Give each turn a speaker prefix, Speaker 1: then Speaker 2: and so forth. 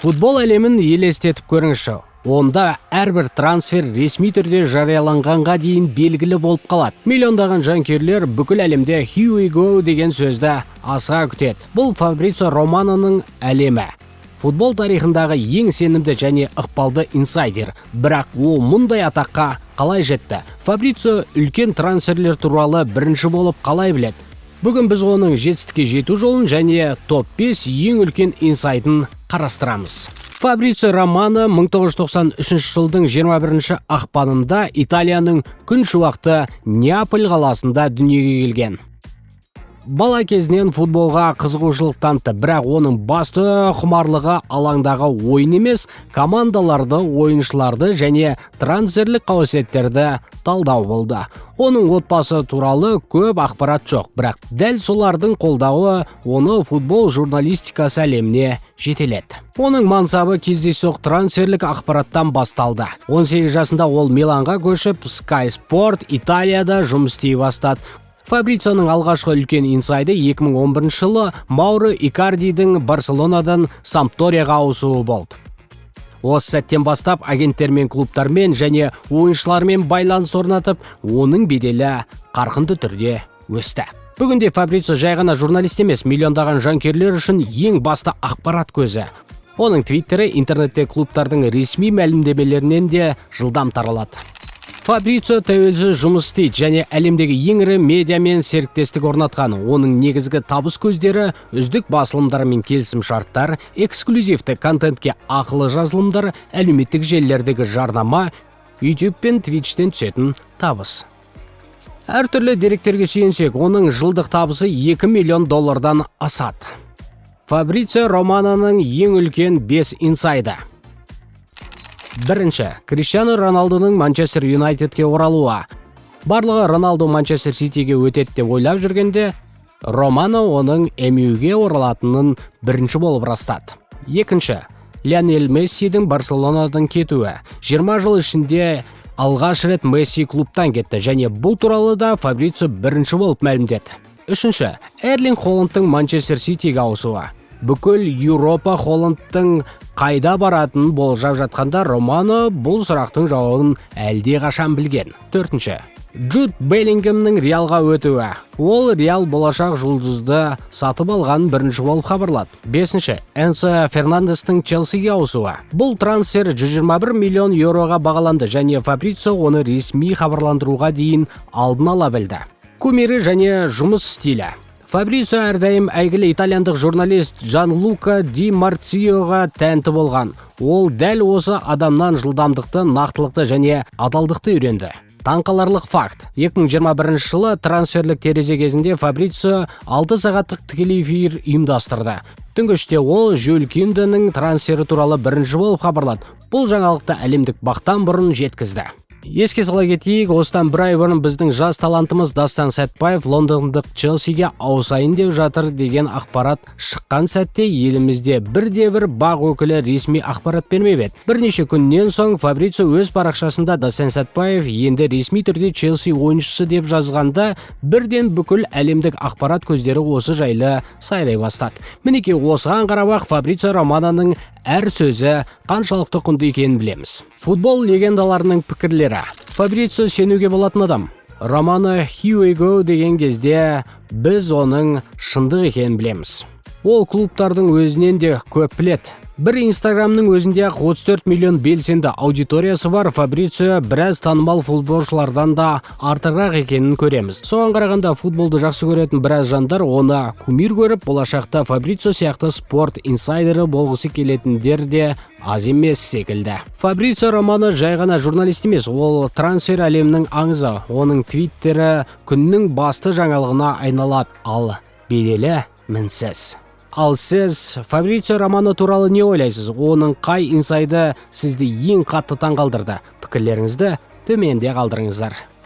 Speaker 1: Футбол әлемін елестетіп көріңізші. Онда әрбір трансфер ресми түрде жарияланғанға дейін белгілі болып қалады. Миллиондаған жанкүйерлер бүкіл әлемде "Here we go" деген сөзді асыға күтеді. Бұл Фабрицио Романоның әлемі. Футбол тарихындағы ең сенімді және ықпалды инсайдер. Бірақ ол мұндай атаққа қалай жетті? Фабрицио үлкен трансферлер туралы бірінші болып қалай біледі? Бүгін біз оның жетістікке жету жолын және топ 5 ең үлкен инсайдын қарастырамыз. Фабрицио Романо 1993 жылдың 21 ақпанында Италияның күншуақты Неаполь қаласында дүниеге келген. Бала кезінен футболға қызығушылық танытты, бірақ оның басты құмарлығы алаңдағы ойын емес, командаларды, ойыншыларды және трансферлік қауесеттерді талдау болды. Оның отбасы туралы көп ақпарат жоқ, бірақ дәл солардың қолдауы оны футбол журналистикасы әлеміне жетеледі. Оның мансабы кездейсоқ трансферлік ақпараттан басталды. 18 жасында ол Миланға көшіп, Sky Sport Италияда жұмыс істей бастады. Фабриционың алғашқы үлкен инсайды 2011 жылы Мауро Икардидің Барселонадан Сампдорияға ауысуы болды. Осы сәттен бастап агенттермен, клубтармен және ойыншылармен байланыс орнатып, оның беделі қарқынды түрде өсті. Бүгінде Фабрицио жай ғана журналист емес, миллиондаған жанкүйерлер үшін ең басты ақпарат көзі. Оның твиттері интернетте клубтардың ресми мәлімдемелерінен де жылдам таралады. Фабрицио тәуелсіз жұмыс істейді және әлемдегі ең ірі медиамен серіктестік орнатқан. Оның негізгі табыс көздері үздік басылымдар мен келісім-шарттар, эксклюзивті контентке ақылы жазылымдар, әлеуметтік желілердегі жарнама, YouTube пен Twitch-тен түсетін табыс. Әртүрлі деректерге сүйенсек, оның жылдық табысы $2 миллион асады. Фабрицио Романоның ең үлкен 5 инсайды. Бірінші, Криштиану Роналдоның Манчестер Юнайтедке оралуы. Барлығы Роналдо Манчестер Ситиге өтеді деп ойлап жүргенде, Романо оның MU-ге оралатынын бірінші болып растады. Екінші, Лионель Мессидің Барселонадан кетуі. 20 жыл ішінде алғаш рет Месси клубтан кетті және бұл туралы да Фабрицио бірінші болып мәлімдеді. Үшінші, Эрлинг Холландтың Манчестер Ситиге ауысуы. Бүкіл Еуропа Холландтың қайда баратынын болжап жатқанда, Романо бұл сұрақтың жауабын әлде қашан білген. Төртінші, Джуд Беллингемнің Реалға өтуі. Ол Реал болашақ жұлдызды сатып алған бірінші болып хабарлады. Бесінші, Энсо Фернандестің Челсиге ауысуы. Бұл трансфер 121 миллион еуроға бағаланды және Фабрицио оны ресми хабарландыруға дейін алдын ала білді. Кумирі және жұмыс стилі. Фабрицио әрдайым әйгілі итальяндық журналист Джанлука Ди Марциоға тәнті болған. Ол дәл осы адамнан жылдамдықты, нақтылықты және адалдықты үйренді. Таңқаларлық факт. 2021 жылы трансферлік терезе кезінде Фабрицио 6 сағаттық тікелей эфир ұйымдастырды. Түнгі 3-те ол Жюль Кюнденің трансфері туралы бірінші болып хабарлады. Бұл жаңалықты әлемдік бақтан бұрын жеткізді. Еске сала кетейік, осыдан бір ай бұрын біздің жас талантымыз Дастан Сәтбаев лондондық Челсиге ауысайын деп жатыр деген ақпарат шыққан сәтте елімізде бірде-бір бақ өкілі ресми ақпарат бермеп еді. Бірнеше күннен соң Фабрицио өз парақшасында Дастан Сәтбаев енді ресми түрде Челси ойыншысы деп жазғанда, бірден бүкіл әлемдік ақпарат көздері осы жайлы сайрай бастады. Мінекей осыған қарап Фабрицио Романоның әр сөзі қаншалықты құнды екенін білеміз. Футбол легендаларының пікірлері. Фабрицио сенуге болатын адам. Романо "Here we go" деген кезде біз оның шындық екенін білеміз. Ол клубтардың өзінен де көп біледі. Бір Инстаграмның өзінде 34 миллион белсенді аудиториясы бар. Фабрицио біраз танымал футболшылардан да артығырақ екенін көреміз. Соған қарағанда футболды жақсы көретін біраз жандар оны кумир көріп, болашақта Фабрицио сияқты спорт инсайдері болғысы келетіндер де аз емес секілді. Фабрицио Романо жай ғана журналист емес, ол трансфер әлемінің аңызы. Оның твиттері күннің басты жаңалығына айналады, ал беделі мінсіз. Ал сіз Фабрицио Романо туралы не ойлайсыз? Оның қай инсайды сізді ең қатты таңғалдырды? Пікірлеріңізді төменде қалдырыңыздар.